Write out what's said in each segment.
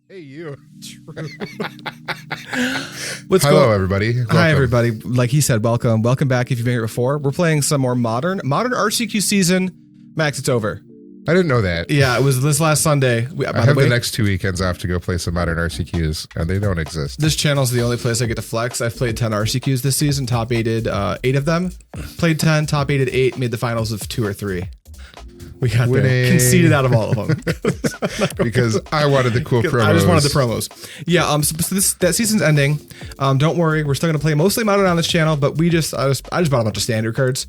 Hey, you. Hello, everybody. Welcome. Hi, everybody. Like he said, welcome. Welcome back if you've been here before. We're playing some more modern RCQ season. Max, it's over. I didn't know that. Yeah, it was this last Sunday. I have the next 2 weekends off to go play some modern RCQs, and they don't exist. This channel's the only place I get to flex. I've played 10 RCQs this season, top 8'd 8 of them. Played 10, top 8'd 8, made the finals of 2 or 3. We got there, conceded out of all of them. Because I wanted the cool promos. I just wanted the promos. Yeah, so that season's ending. Don't worry, we're still going to play mostly modern on this channel, but I just bought a bunch of standard cards.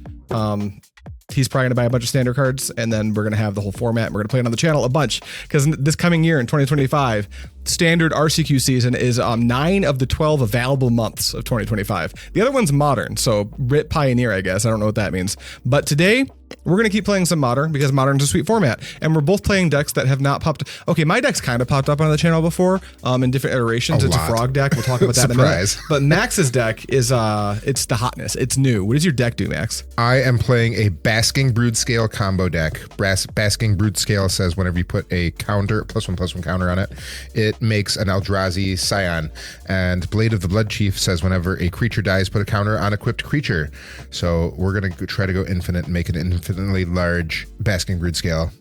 He's probably going to buy a bunch of standard cards, and then we're going to have the whole format. And we're going to play it on the channel a bunch, because this coming year in 2025, standard RCQ season is 9 of the 12 available months of 2025. The other one's modern, so RIT Pioneer, I guess. I don't know what that means. But today, we're going to keep playing some modern, because modern's a sweet format. And we're both playing decks that have not popped. Okay, my deck's kind of popped up on the channel before in different iterations. It's a frog deck. We'll talk about that in a minute. But Max's deck is, it's the hotness. It's new. What does your deck do, Max? I am playing a Basking Broodscale combo deck. Basking Broodscale says whenever you put a counter, +1/+1 counter on it, it makes an Eldrazi Scion. And Blade of the Bloodchief says whenever a creature dies, put a counter on equipped creature. So we're going to try to go infinite and make it an infinitely large Basking Broodscale.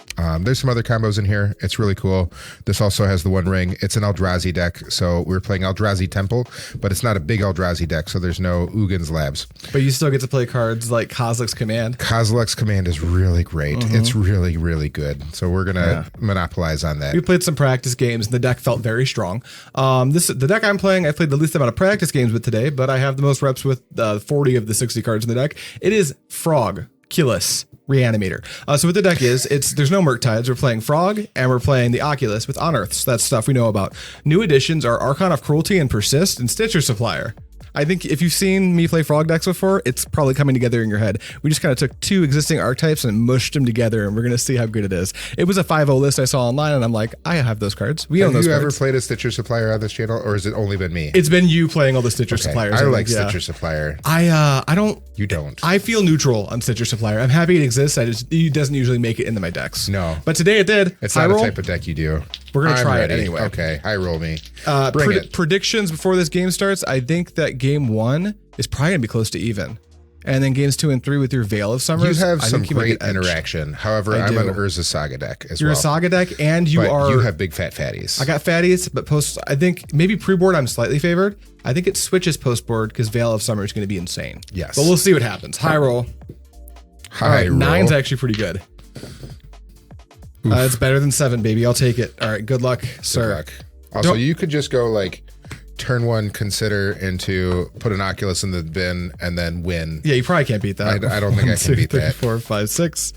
There's some other combos in here. It's really cool. This also has the One Ring. It's an Eldrazi deck, so we're playing Eldrazi Temple, but it's not a big Eldrazi deck, so there's no Ugin's Labs. But you still get to play cards like Kozilek's Command. Kozilek's Command is really great. It's really, really good. So we're going to monopolize on that. We played some practice games, and the deck felt very strong. The deck I'm playing, I played the least amount of practice games with today, but I have the most reps with 40 of the 60 cards in the deck. It is Oculus Reanimator. So what the deck is, there's no Murktides. We're playing Frog, and we're playing the Oculus with Unearth. So that's stuff we know about. New additions are Archon of Cruelty and Persist and Stitcher Supplier. I think if you've seen me play Frog decks before, it's probably coming together in your head. We just kind of took 2 existing archetypes and mushed them together, and we're going to see how good it is. It was a 5-0 list I saw online, and I'm like, I have those cards. We own those cards. Have you ever played a Stitcher Supplier on this channel, or has it only been me? It's been you playing all the Stitcher Suppliers. I like Stitcher Supplier. I don't. You don't. I feel neutral on Stitcher Supplier. I'm happy it exists. It doesn't usually make it into my decks. No. But today it did. It's not a type of deck you do. We're going to try it anyway. Okay, high roll me. Bring it. Predictions before this game starts. I think that game 1 is probably going to be close to even. And then games 2 and 3 with your Veil of Summers. You have some great interaction. However, I'm an Urza Saga deck as well. You're a Saga deck, and you have big fat fatties. I got fatties, but I think maybe pre-board I'm slightly favored. I think it switches post-board because Veil of Summer is going to be insane. Yes. But we'll see what happens. High roll. High roll. 9's actually pretty good. It's better than 7, baby. I'll take it. All right. Good luck, sir. Good luck. Also, you could just go like turn 1, consider into put an Oculus in the bin and then win. Yeah, you probably can't beat that. I don't think I can beat that. 4, 5, 6,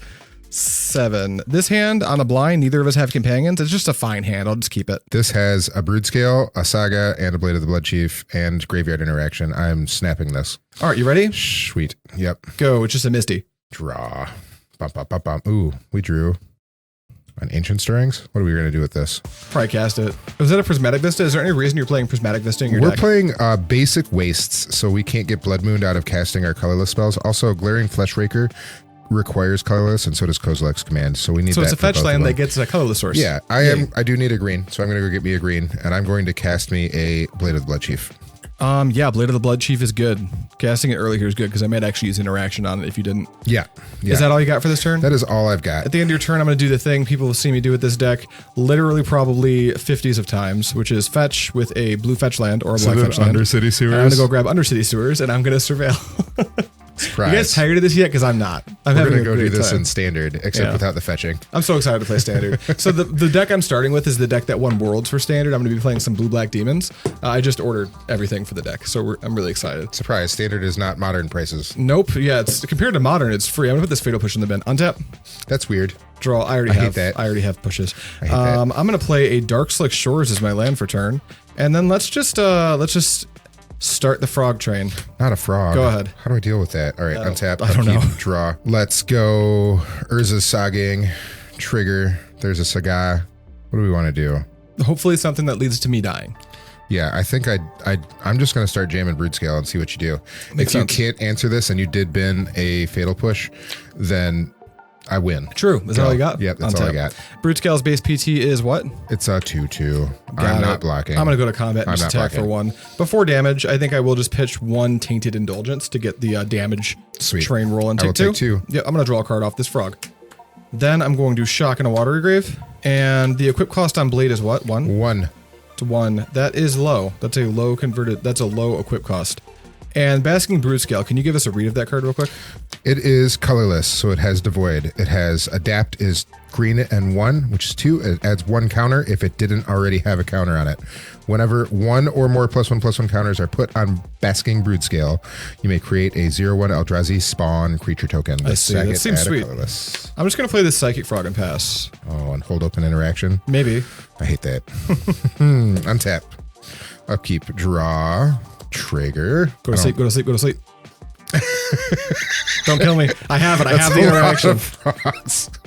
7. This hand on a blind, neither of us have companions. It's just a fine hand. I'll just keep it. This has a Broodscale, a Saga, and a Blade of the Bloodchief, and Graveyard Interaction. I'm snapping this. All right, you ready? Sweet. Yep. Go. It's just a Misty. Draw. Bump, bump, bump, bump. Ooh, we drew an Ancient Stirrings. What are we going to do with this? Probably cast it. Was that a Prismatic Vista? Is there any reason you're playing Prismatic Vista in your deck? We're playing basic wastes, so we can't get Blood Moon out of casting our colorless spells. Also, Glaring Fleshraker requires colorless, and so does Kozilek's Command. So we need. So it's a fetch land that gets a colorless source. Yeah, I do need a green, so I'm going to go get me a green, and I'm going to cast me a Blade of the Bloodchief. Yeah, Blade of the Bloodchief is good. Casting it early here is good because I might actually use interaction on it if you didn't. Yeah. Is that all you got for this turn? That is all I've got. At the end of your turn, I'm going to do the thing people will see me do with this deck literally probably 50s of times, which is fetch with a blue fetch land or a black fetch land. Undercity Sewers. I'm going to go grab Undercity Sewers, and I'm going to surveil. Surprise. You guys tired of this yet? Because I'm not. We're going to go do this in standard, except without the fetching. I'm so excited to play standard. So the deck I'm starting with is the deck that won Worlds for standard. I'm going to be playing some blue-black demons. I just ordered everything for the deck, so I'm really excited. Surprise, standard is not modern prices. Nope. Yeah, it's compared to modern, it's free. I'm going to put this Fatal Push in the bin. Untap. That's weird. Draw. I already have pushes. I'm going to play a Darkslick Shores as my land for turn. And then let's just start the frog train. Not a frog. Go ahead. How do I deal with that? All right, untap. I don't know. Draw. Let's go Urza's Sagging. Trigger. There's a Saga. What do we want to do? Hopefully something that leads to me dying. Yeah, I think I'm just going to start jamming Broodscale and see what you do. If you can't answer this and you did bin a Fatal Push, then I win. True. Is that all you got? Yep, that's all I got. Broodscale's base PT is what? It's a 2/2. I'm not blocking. I'm going to go to combat and just attack for 1. Before damage, I think I will just pitch 1 Tainted Indulgence to get the damage train roll and take 2. Take 2. Yep, I'm going to draw a card off this frog. Then I'm going to shock in a Watery Grave. And the equip cost on Blade is what? 1? 1. To 1. That is low. That's a low converted. That's a low equip cost. And Basking Broodscale, can you give us a read of that card real quick? It is colorless, so it has Devoid. It has Adapt is green and 1, which is 2. It adds 1 counter if it didn't already have a counter on it. Whenever 1 or more +1/+1 counters are put on Basking Broodscale, you may create a 0/1 Eldrazi spawn creature token. I see. That seems sweet. Colorless. I'm just going to play this Psychic Frog and pass. Oh, and hold open interaction? Maybe. I hate that. Untap. Upkeep. Draw. Trigger. Go to sleep, go to sleep, go to sleep. Don't kill me. I have it. I have the interaction.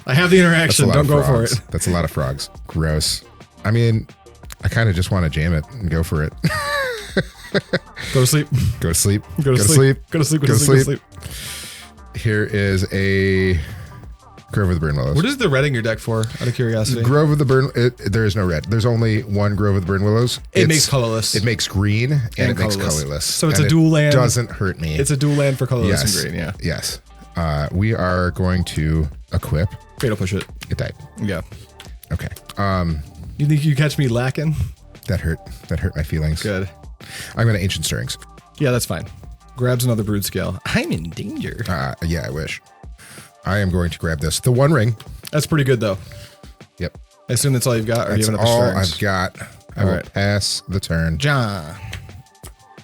I have the interaction. Don't go for it. That's a lot of frogs. Gross. I mean, I kind of just want to jam it and go for it. Go to sleep. Go to sleep. Go to sleep. Go to sleep. Go to sleep. Go to sleep. Here is a Grove of the Burn Willows. What is the red in your deck for, out of curiosity? Grove of the Burn... there is no red. There's only 1 Grove of the Burn Willows. It makes colorless. It makes green and it makes colorless. So it's a dual land. It doesn't hurt me. It's a dual land for colorless and green, yeah. Yes. We are going to equip. Fatal Push it. It died. Yeah. Okay. You think you catch me lacking? That hurt. That hurt my feelings. Good. I'm going to Ancient Stirrings. Yeah, that's fine. Grabs another Broodscale. I'm in danger. Yeah, I wish. I am going to grab this. The One Ring. That's pretty good, though. Yep. I assume that's all you've got, or that's you have all stirrings? I've got. I will pass the turn. John.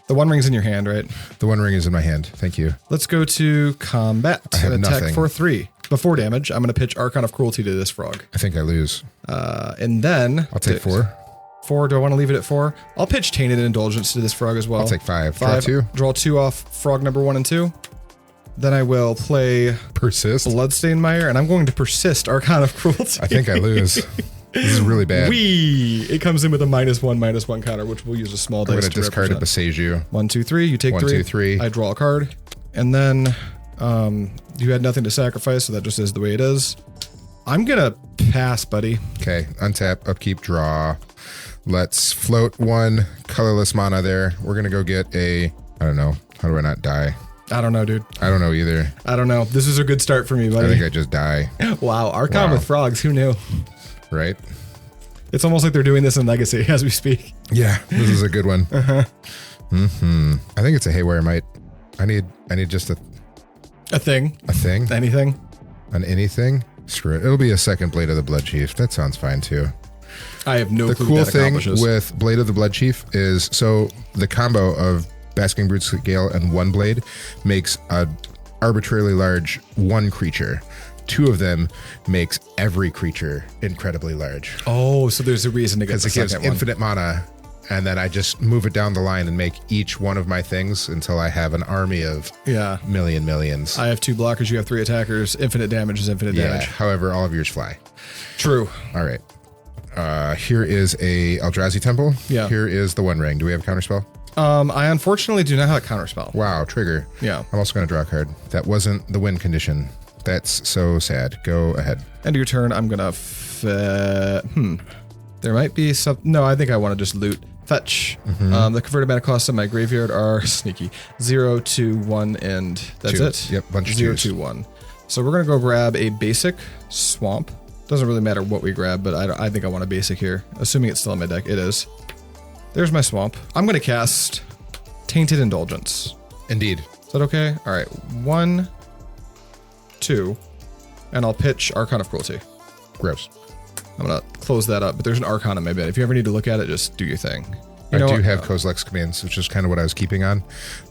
The One Ring's in your hand, right? The One Ring is in my hand. Thank you. Let's go to combat. I have attack nothing. for 3. Before damage, I'm going to pitch Archon of Cruelty to this frog. I think I lose. And then... I'll take 4. 4. Do I want to leave it at 4? I'll pitch Tainted Indulgence to this frog as well. I'll take 5. 5. Draw 2. Draw 2 off frog number 1 and 2. Then I will play Persist. Bloodstained Mire, and I'm going to persist Archon of Cruelty. I think I lose. This is really bad. It comes in with a -1/-1 counter, which we'll use a small dice. I'm going to discard a Besage. 1, 2, 3. You take 3. 1, 2, 3. I draw a card, and then you had nothing to sacrifice, so that just is the way it is. I'm gonna pass, buddy. Okay, untap, upkeep, draw. Let's float 1 colorless mana there. We're gonna go get a. I don't know. How do I not die? I don't know, dude. I don't know either. I don't know. This is a good start for me, buddy. I think I just die. Wow, Archon with frogs. Who knew? Right? It's almost like they're doing this in Legacy as we speak. Yeah, this is a good one. I think it's a Haywire Mite. I need just a thing. A thing? Anything? An anything? Screw it. It'll be a second Blade of the Bloodchief. That sounds fine too. I have no clue cool what that thing accomplishes. with Blade of the Bloodchief is so the combo of Basking Broodscale and 1 blade makes a arbitrarily large 1 creature. 2 of them makes every creature incredibly large. Oh, so there's a reason to get the Because it gives second one. infinite mana, and then I just move it down the line and make each one of my things until I have an army of millions. I have 2 blockers, you have 3 attackers. Infinite damage is infinite damage. However, all of yours fly. True. All right. Here is a Eldrazi Temple. Yeah. Here is the One Ring. Do we have a counterspell? I unfortunately do not have a counterspell. Wow, trigger. Yeah. I'm also going to draw a card. That wasn't the win condition. That's so sad. Go ahead. End of your turn, I'm gonna there might be some. No, I think I want to just loot. Fetch. The converted mana costs in my graveyard are sneaky. 0, 2, 1, and that's 2. it. Yep, bunch of 0, 2s. 2, 1. So we're gonna go grab a basic swamp. Doesn't really matter what we grab, but I think I want a basic here. Assuming it's still in my deck, it is. There's my swamp. I'm gonna cast Tainted Indulgence. Indeed. Is that okay? All right, 1, 2, and I'll pitch Archon of Cruelty. Gross. I'm gonna close that up, but there's an Archon in my bed. If you ever need to look at it, just do your thing. I do have Kozilek's commands, which is kind of what I was keeping on,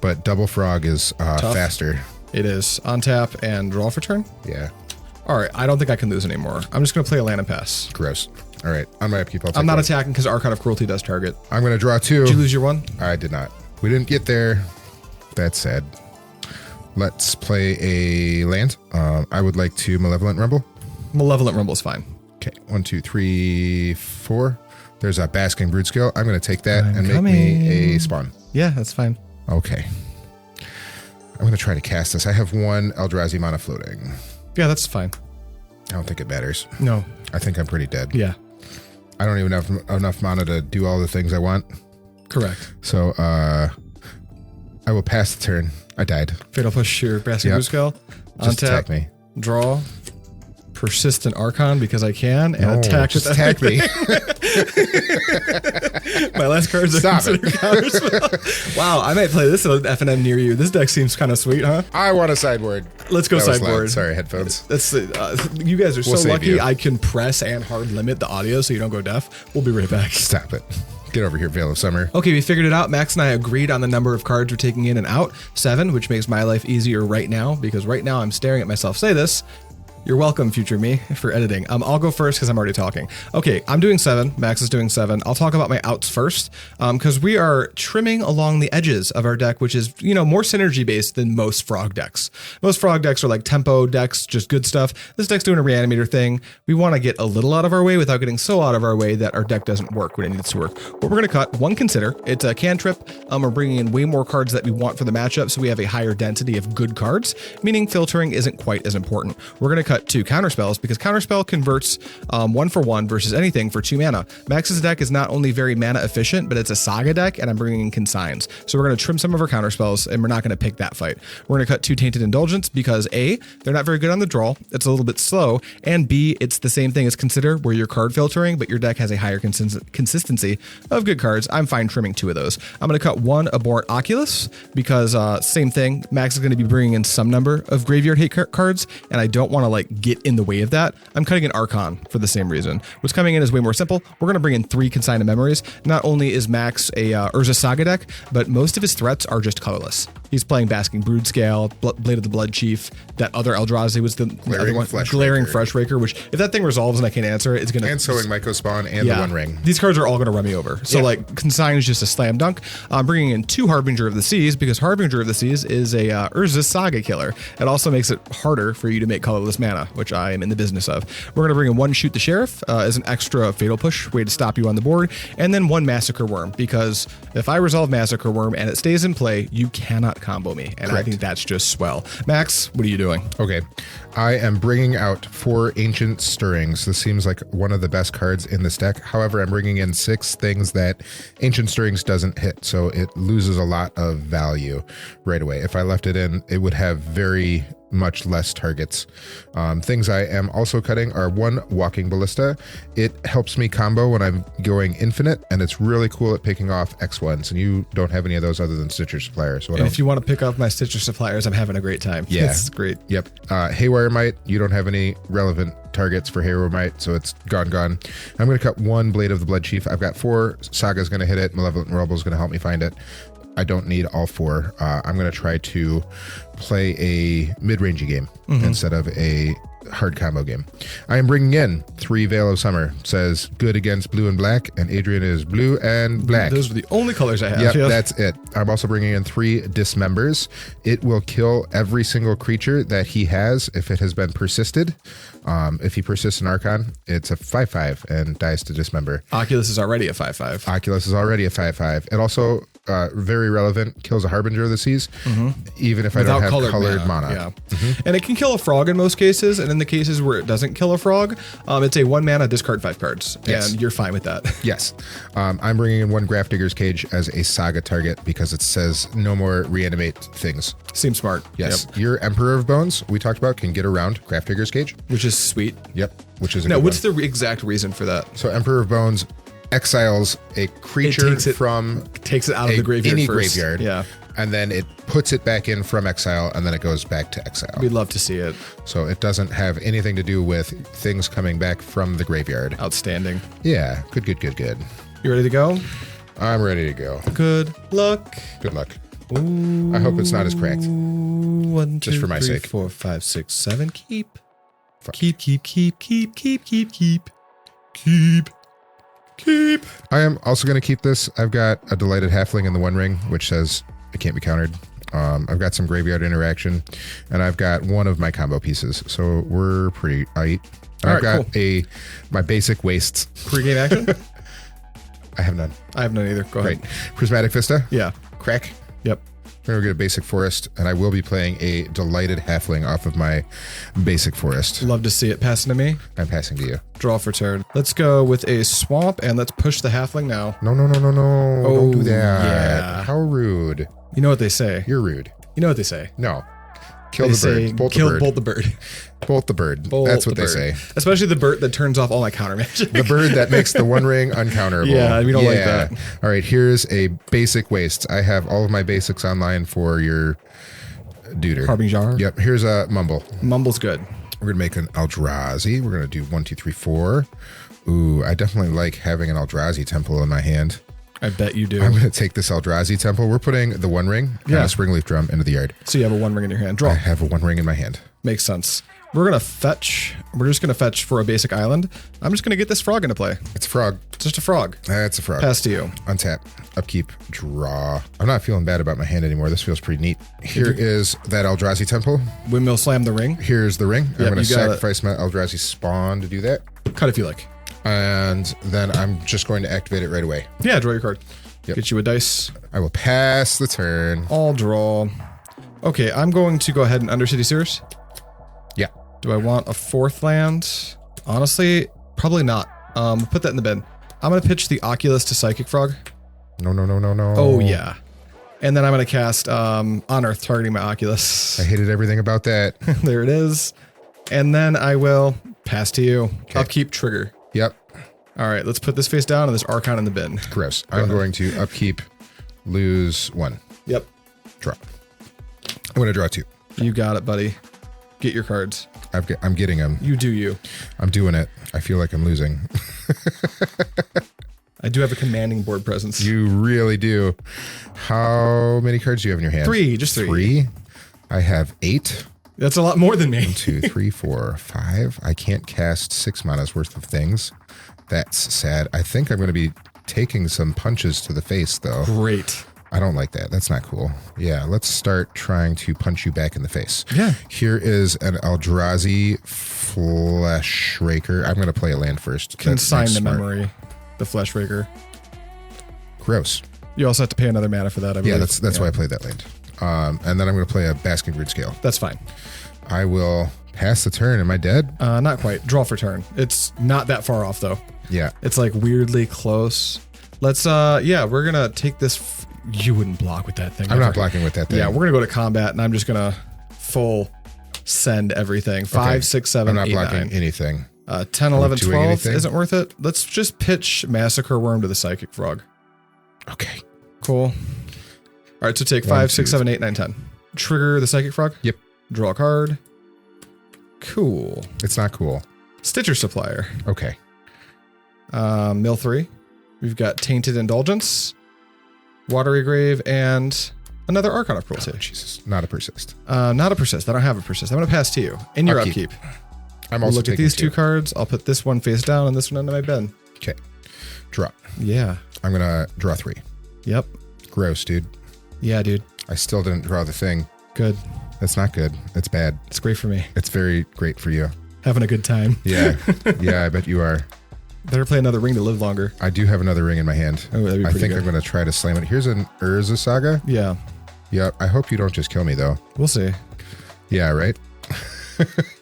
but Double Frog is faster. It is on tap and draw for turn. Yeah. All right, I don't think I can lose anymore. I'm just gonna play a land and pass. Gross. All right, on my upkeep, I'm not attacking because Archon of Cruelty does target. I'm gonna draw 2. Did you lose your 1? I did not. We didn't get there. That's sad. Let's play a land. I would like to Malevolent Rumble. Malevolent Rumble is fine. Okay, 1, 2, 3, 4. There's a Basking Broodscale. I'm going to take that and make me a spawn. Yeah, that's fine. Okay. I'm going to try to cast this. I have 1 Eldrazi mana floating. Yeah, that's fine. I don't think it matters. No. I think I'm pretty dead. Yeah. I don't even have enough mana to do all the things I want. Correct. So I will pass the turn. I died. Fatal Push your Basking Broodscale. Just Untap, attack me. Draw. Persistent Archon because I can, and attack with attack me. My last card is a consider Counterspell. Wow, I might play this at FNM near you. This deck seems kind of sweet, huh? I want a sideboard. Let's go sideboard. Sorry, headphones. That's you guys are so lucky. You. I can press and hard limit the audio so you don't go deaf. We'll be right back. Stop it. Get over here, Veil of Summer. Okay, we figured it out. Max and I agreed on the number of cards we're taking in and out. 7, which makes my life easier right now because right now I'm staring at myself say this. You're welcome, future me, for editing. I'll go first because I'm already talking. Okay, I'm doing 7. Max is doing 7. I'll talk about my outs first because we are trimming along the edges of our deck, which is, more synergy based than most Frog decks. Most Frog decks are like tempo decks, just good stuff. This deck's doing a Reanimator thing. We want to get a little out of our way without getting so out of our way that our deck doesn't work when it needs to work. But we're going to cut 1 Consider. It's a cantrip. We're bringing in way more cards that we want for the matchup, so we have a higher density of good cards, meaning filtering isn't quite as important. We're going to cut 2 Counterspells because Counterspell converts 1-for-1 versus anything for 2 mana. Max's deck is not only very mana efficient, but it's a Saga deck, and I'm bringing in Consigns. So we're going to trim some of our Counterspells, and we're not going to pick that fight. We're going to cut 2 Tainted Indulgence because A, they're not very good on the draw, it's a little bit slow, and B, it's the same thing as Consider, where you're card filtering, but your deck has a higher consistency of good cards. I'm fine trimming 2 of those. I'm going to cut 1 Abhorrent Oculus because same thing, Max is going to be bringing in some number of graveyard hate cards, and I don't want to get in the way of that. I'm cutting an Archon for the same reason. What's coming in is way more simple. We're going to bring in 3 Consign of Memories. Not only is Max a Urza Saga deck, but most of his threats are just colorless. He's playing Basking Broodscale, Blade of the Bloodchief, that other Eldrazi was the other one, Glaring Fleshraker, which if that thing resolves and I can't answer it, it's going to... And Sowing Myco Spawn and the One Ring. These cards are all going to run me over. So Consign is just a slam dunk. I'm bringing in 2 Harbinger of the Seas because Harbinger of the Seas is a Urza Saga killer. It also makes it harder for you to make colorless mana, which I am in the business of. We're going to bring in 1 Shoot the Sheriff as an extra Fatal Push, way to stop you on the board, and then 1 Massacre Wurm because if I resolve Massacre Wurm and it stays in play, you cannot combo me, and I think that's just swell. Max, what are you doing? Okay, I am bringing out 4 Ancient Stirrings. This seems like one of the best cards in this deck. However, I'm bringing in 6 things that Ancient Stirrings doesn't hit, so it loses a lot of value right away. If I left it in, it would have very much less targets. Things I am also cutting are 1 Walking Ballista. It helps me combo when I'm going infinite, and it's really cool at picking off X1s, and you don't have any of those other than Stitcher Supplier. So if you want to pick up my Stitcher Suppliers, I'm having a great time. Yeah. It's great. Yep. Haywire Mite, you don't have any relevant targets for Haywire Mite, so it's gone. I'm going to cut 1 Blade of the Bloodchief. I've got 4 Saga's going to hit it. Malevolent Rebel is going to help me find it. I don't need all 4. I'm going to try to play a mid-rangey game instead of a hard combo game. I am bringing in 3 Veil of Summer. Says good against blue and black, and Adrian is blue and black. Those are the only colors I have. Yep, that's it. I'm also bringing in 3 Dismembers. It will kill every single creature that he has if it has been persisted. If he persists in Archon, it's a 5/5 and dies to Dismember. Oculus is already a 5/5. Oculus is already a 5/5. It also, very relevant, kills a Harbinger of the Seas, even if I don't have colored mana. Yeah. And it can kill a frog in most cases, and in the cases where it doesn't kill a frog, it's a 1 mana, discard 5 cards, and you're fine with that. Yes. I'm bringing in 1 Grafdigger's Cage as a Saga target because it says no more reanimate things. Seems smart. Yes. Yep. Your Emperor of Bones, we talked about, can get around Grafdigger's Cage. Which is sweet. Yep. Which is a now, good what's one. the exact reason for that? So Emperor of Bones exiles a creature takes it out of the graveyard any first. Graveyard. Yeah. And then it puts it back in from exile, and then it goes back to exile. We'd love to see it. So it doesn't have anything to do with things coming back from the graveyard. Outstanding. Yeah. Good. You ready to go? I'm ready to go. Good luck. Good luck. Ooh, I hope it's not as cracked. 1, 2, just for my 3, sake. 4, 5, 6, 7. Keep. Fuck. Keep. I am also going to keep this. I've got a Delighted Halfling in the One Ring, which says it can't be countered. I've got some graveyard interaction, and I've got 1 of my combo pieces. So we're pretty tight. I've got my basic wastes. Pre-game action? I have none. I have none either. Go ahead. Prismatic Vista. Yeah. Crack. Yep. We're going to get a basic forest, and I will be playing a Delighted Halfling off of my basic forest. Love to see it. Passing to me. I'm passing to you. Draw for turn. Let's go with a swamp, and let's push the halfling now. No. Don't do that. Yeah. How rude. You know what they say. You're rude. You know what they say. No. Kill the bird. Bolt the bird. Bolt the bird. That's what they say. Especially the bird that turns off all my counter magic. The bird that makes the One Ring uncounterable. Yeah, we don't like that. All right, here's a basic waste. I have all of my basics online for your duder. Harbinger. Yep, here's a Mumble. Mumble's good. We're going to make an Eldrazi. We're going to do 1, 2, 3, 4. Ooh, I definitely like having an Eldrazi Temple in my hand. I bet you do. I'm going to take this Eldrazi Temple. We're putting the One Ring and a Springleaf Drum into the yard. So you have a One Ring in your hand. Draw. I have a One Ring in my hand. Makes sense. We're going to fetch. We're just going to fetch for a basic island. I'm just going to get this frog into play. It's a frog. It's just a frog. That's a frog. Pass to you. Untap. Upkeep. Draw. I'm not feeling bad about my hand anymore. This feels pretty neat. Here is that Eldrazi Temple. Windmill slam the ring. Here's the ring. I'm going to sacrifice my Eldrazi spawn to do that. Cut if you like. And then I'm just going to activate it right away. Yeah, draw your card. Yep. Get you a dice. I will pass the turn. I'll draw. Okay, I'm going to go ahead and Undercity Sewers. Yeah. Do I want a fourth land? Honestly, probably not. Put that in the bin. I'm going to pitch the Oculus to Psychic Frog. No. Oh, yeah. And then I'm going to cast Unearth, targeting my Oculus. I hated everything about that. There it is. And then I will pass to you. Okay. Upkeep trigger. Yep. All right, let's put this face down and this Archon in the bin. Gross. I'm going to upkeep, lose 1. Yep. Draw. I'm going to draw 2. You got it, buddy. Get your cards. I'm getting them. You do you. I'm doing it. I feel like I'm losing. I do have a commanding board presence. You really do. How many cards do you have in your hand? 3, just 3. 3? I have 8. That's a lot more than me. 1, 2, 3, 4, 5. I can't cast 6 mana's worth of things. That's sad. I think I'm going to be taking some punches to the face, though. Great. I don't like that. That's not cool. Yeah, let's start trying to punch you back in the face. Yeah. Here is an Eldrazi Fleshraker. I'm going to play a land first. Consign the memory. The Fleshraker. Gross. You also have to pay another mana for that, I believe. Yeah, that's why I played that land. And then I'm going to play a Basking Broodscale. That's fine. I will pass the turn. Am I dead? Not quite. Draw for turn. It's not that far off, though. Yeah. It's like weirdly close. Let's, we're going to take this. You wouldn't block with that thing. I'm not blocking with that thing. Yeah, we're going to go to combat, and I'm just going to full send everything. 5, 6, 7, I'm not 8, blocking 9. anything. 10, 11, doing 12 anything? isn't worth it. Let's just pitch Massacre Wurm to the Psychic Frog. Okay. Cool. All right, so take 5, 6, 7, 8, 9, 10. Trigger the Psychic Frog. Yep. Draw a card. Cool. It's not cool. Stitcher Supplier. Okay. Mill 3. We've got Tainted Indulgence, Watery Grave, and another Archon of Cruelty. Oh, Jesus. Not a persist. Not a persist. I don't have a persist. I'm going to pass to you. In your upkeep. I'm also look at these 2 cards. I'll put this one face down and this one into my bin. Okay. Draw. Yeah. I'm going to draw 3. Yep. Gross, dude. Yeah, dude. I still didn't draw the thing. Good. That's not good. It's bad. It's great for me. It's very great for you. Having a good time. Yeah. Yeah, I bet you are. Better play another ring to live longer. I do have another ring in my hand. Oh, that'd be I pretty think good. I'm going to try to slam it. Here's an Urza Saga. Yeah. Yeah, I hope you don't just kill me, though. We'll see. Yeah, right?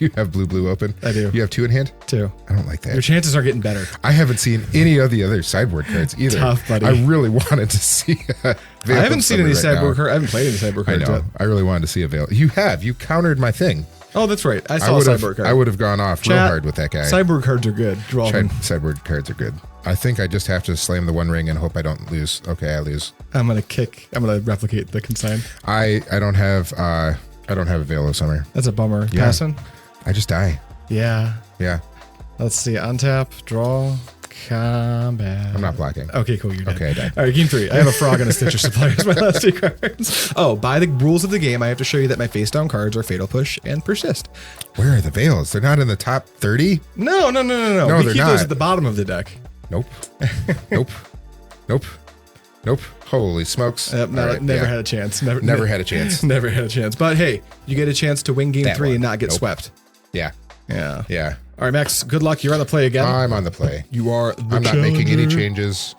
You have blue open. I do. You have 2 in hand? 2. I don't like that. Your chances are getting better. I haven't seen any of the other sideboard cards either. Tough, buddy. I really wanted to see I haven't seen any sideboard cards. I haven't played any sideboard I cards know. yet. I really wanted to see a Veil. You have. You countered my thing. Oh, that's right. I saw a sideboard card. I would have gone off real hard with that guy. Sideboard cards are good. Draw them. Sideboard cards are good. I think I just have to slam the One Ring and hope I don't lose. Okay, I lose. I'm going to replicate the consign. I don't have a Veil of Summer. That's a bummer. Yeah. Passing? I just die. Yeah. Yeah. Let's see. Untap, draw, combat. I'm not blocking. Okay, cool. You're dead. Okay, I died. All right, game 3. I have a frog and a Stitcher Supplier as my last 2 cards. Oh, by the rules of the game, I have to show you that my face down cards are Fatal Push and Persist. Where are the Veils? They're not in the top 30? No. No, We they're keep not. those at the bottom of the deck. Nope. Nope. Holy smokes. Never had a chance. Never had a chance. Never had a chance. But hey, you get a chance to win game That 3 one. and not get Nope. swept. Yeah. Yeah. All right, Max, good luck. You're on the play again. I'm on the play. You are the I'm not making any changes.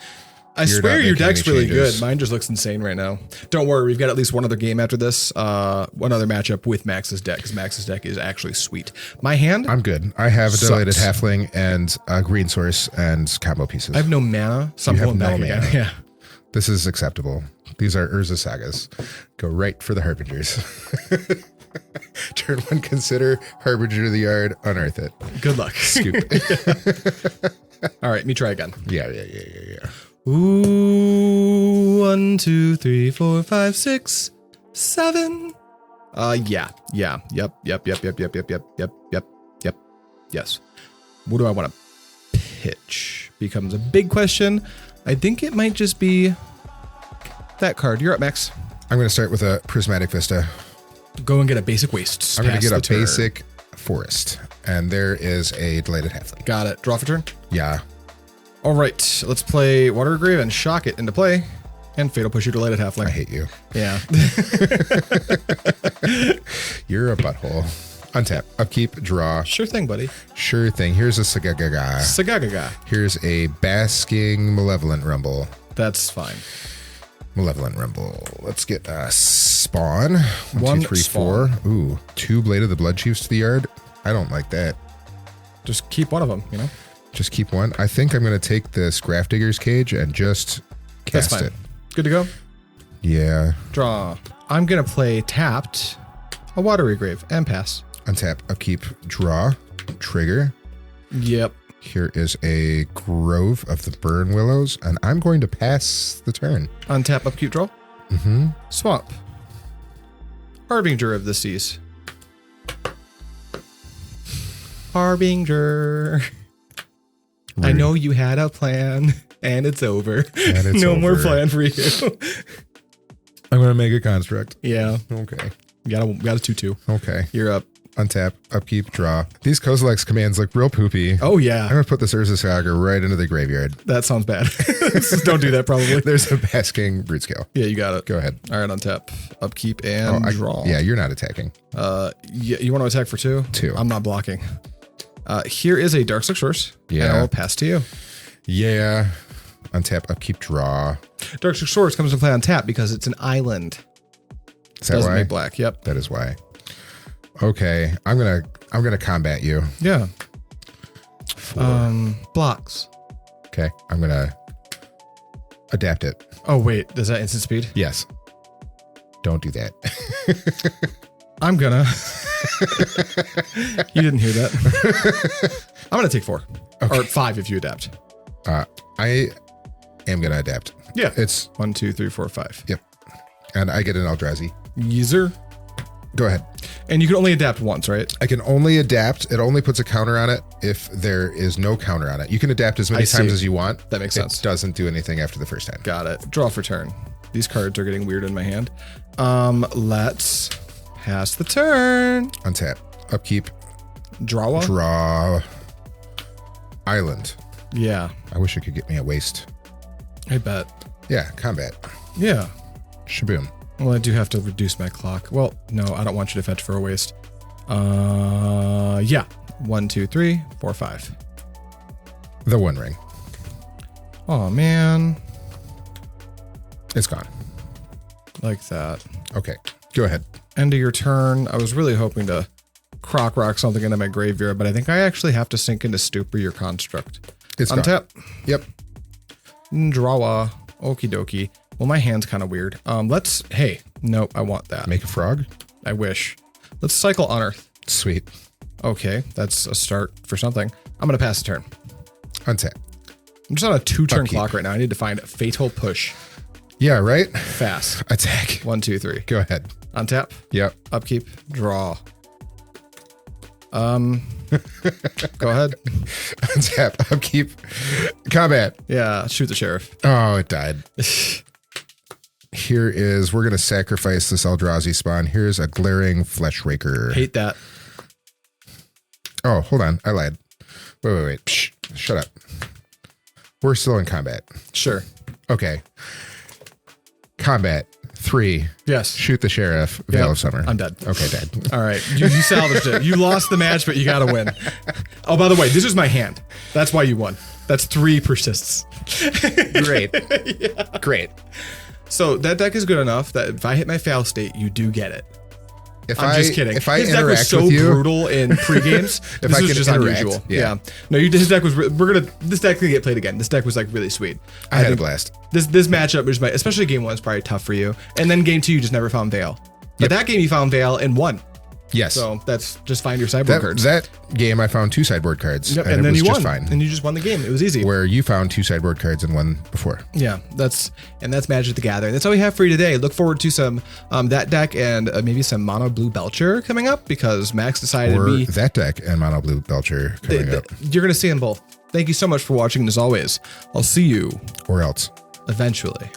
I You're swear not your making deck's any really changes. good. Mine just looks insane right now. Don't worry, we've got at least one other game after this. One other matchup with Max's deck, because Max's deck is actually sweet. My hand? I'm good. I have a Delighted Sucks. Halfling and a green source and combo pieces. I have no mana, so I'm You have pulling no back again. mana. Yeah. This is acceptable. These are Urza Sagas. Go right for the Harbingers. Turn 1, consider Harbinger of the Yard, unearth it. Good luck. Scoop. All right, me try again. Yeah. Ooh, 1, 2, 3, 4, 5, 6, 7. Yeah. Yep. Yes. What do I want to pitch? Becomes a big question. I think it might just be that card. You're up, Max. I'm going to start with a Prismatic Vista. Go and get a basic waste. I'm going to get a turn. basic forest. And there is a Delighted Halfling. Got it. Draw for turn. Yeah. All right. Let's play Watery Grave and shock it into play. And Fatal Push your Delighted Halfling. I hate you. Yeah. You're a butthole. Untap. Upkeep. Draw. Sure thing, buddy. Sure thing. Here's a Sagagaga. Sagagaga. Here's a Basking Malevolent Rumble. That's fine. Malevolent Rumble. Let's get a spawn. One 2, 3, spawn. 4. Ooh, 2 Blade of the Bloodchiefs to the yard. I don't like that. Just keep one of them, you know? Just keep one. I think I'm going to take this Grafdigger's Cage and just That's cast fine. it. Good to go? Yeah. Draw. I'm going to play tapped a Watery Grave and pass. Untap, upkeep, draw, trigger. Yep. Here is a Grove of the Burn Willows, and I'm going to pass the turn. Untap, upkeep, draw. Mm-hmm. Swamp. Harbinger of the Seas. Harbinger. I know you had a plan, and it's over. And it's no more over. plan for you. I'm going to make a construct. Yeah. Okay. Got a 2/2. Okay. You're up. Untap, upkeep, draw. These Kozilek's commands look real poopy. Oh, I'm yeah. going to put this Urza Saga right into the graveyard. That sounds bad. Don't do that, probably. There's a Basking Broodscale. Yeah, you got it. Go ahead. All right, untap, upkeep, and draw. Yeah, you're not attacking. You want to attack for 2? 2. I'm not blocking. Here is a Darkslick Shores. Yeah. And I will pass to you. Yeah. Untap, upkeep, draw. Darkslick Shores comes to play on tap because it's an island. Is that Doesn't why? make black. Yep. That is why. Okay, I'm gonna combat you. Yeah. 4. Blocks. Okay, I'm gonna adapt it. Oh wait, does that instant speed? Yes. Don't do that. I'm gonna. You didn't hear that. I'm gonna take 4 or 5 if you adapt. I am gonna adapt. Yeah. It's 1, 2, 3, 4, 5. Yep. And I get an Eldrazi. User. Go ahead. And you can only adapt once, right? I can only adapt. It only puts a counter on it if there is no counter on it. You can adapt as many times as you want. That makes sense. It doesn't do anything after the first time. Got it. Draw for turn. These cards are getting weird in my hand. Let's pass the turn. Untap. Upkeep. Draw one. Draw. Island. Yeah, I wish it could get me a waste. I bet. Yeah, combat. Yeah. Shaboom. Well, I do have to reduce my clock. Well, no, I don't want you to fetch for a waste. Yeah. 1, 2, 3, 4, 5. The One Ring. Oh man, It's gone. like that. Okay, go ahead. End of your turn. I was really hoping to croc rock something into my graveyard, but I think I actually have to sink into Stupor your construct. It's gone. Untap. Yep. Draw a. Okie dokie. Well, my hand's kind of weird. Hey, no, I want that. Make a frog. I wish. Let's cycle Unearth. Sweet. Okay, that's a start for something. I'm going to pass the turn. Untap. I'm just on a 2-turn Upkeep. clock right now. I need to find Fatal Push. Yeah, right? Fast. Attack. 1, 2, 3. Go ahead. Untap. Yep. Upkeep. Draw. Go ahead. Untap. Upkeep. Combat. Yeah, shoot the sheriff. Oh, it died. Here is, we're going to sacrifice this Eldrazi spawn. Here's a Glaring Fleshraker. Hate that. Oh, hold on. I lied. Wait. Psh, shut up. We're still in combat. Sure. Okay. Combat. 3. Yes. Shoot the Sheriff, Veil of Summer. I'm dead. Okay, dead. All right. You salvaged it. You lost the match, but you got to win. Oh, by the way, this is my hand. That's why you won. That's 3 persists. Great. Great. So that deck is good enough that if I hit my fail state, you do get it. I'm just kidding. If I his deck was interact so with you, brutal in pre-games. If this I was can just interact, unusual. yeah. No, his deck was. This deck can get played again. This deck was like really sweet. I had a blast. This matchup was especially game 1 is probably tough for you, and then game 2 you just never found Veil. But that game you found Veil and won. Yes. So that's just find your sideboard cards. That game I found 2 sideboard cards. Yep, and then it was you just won. fine. And you just won the game. It was easy. Where you found 2 sideboard cards and one before. Yeah, that's Magic the Gathering. That's all we have for you today. Look forward to some that deck and maybe some Mono Blue Belcher coming up because Max decided that deck and Mono Blue Belcher coming up. You're going to see them both. Thank you so much for watching. And as always, I'll see you Or else. eventually.